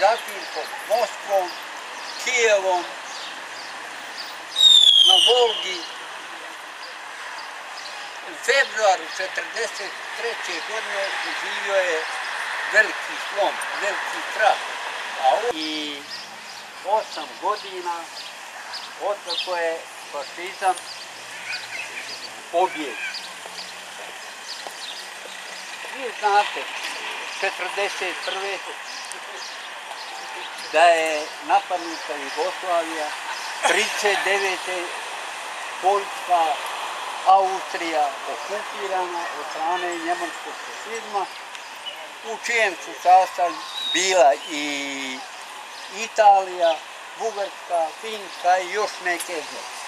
zatim pod Moskvom, Kijevom, na Volgi. U februaru 1943. godine doživio je veliki slom, veliki krah. I 8 godina otkako je fašizam pobjedi. Vi znate, 1941. da je napadnuta Jugoslavija, 1939. Poljska, Austrija okupirana od strane njemačkog fašizma, u čijem su sastavu bila i Italija, Bugarska, Finska i još neke zemlje.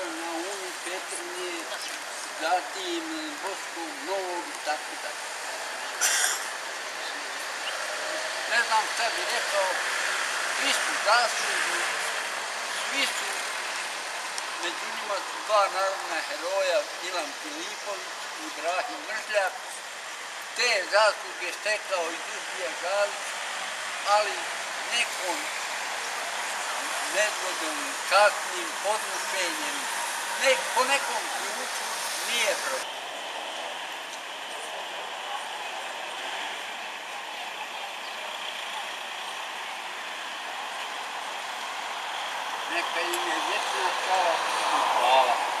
Na Uni, Petrinje, zatim Boskog Novog i tako dalje. Ne znam šta bi rekao, svi su zaslužni, svi su, među njima su dva narodna heroja, Milan Filipović i Ibrahim Mržljak. Te zasluge stekao i Dusbija Žalić, ali nekom nezgodom, kasnim podnošenjem, po nekom ključu nije problem. Neka im je vječna slava i hvala.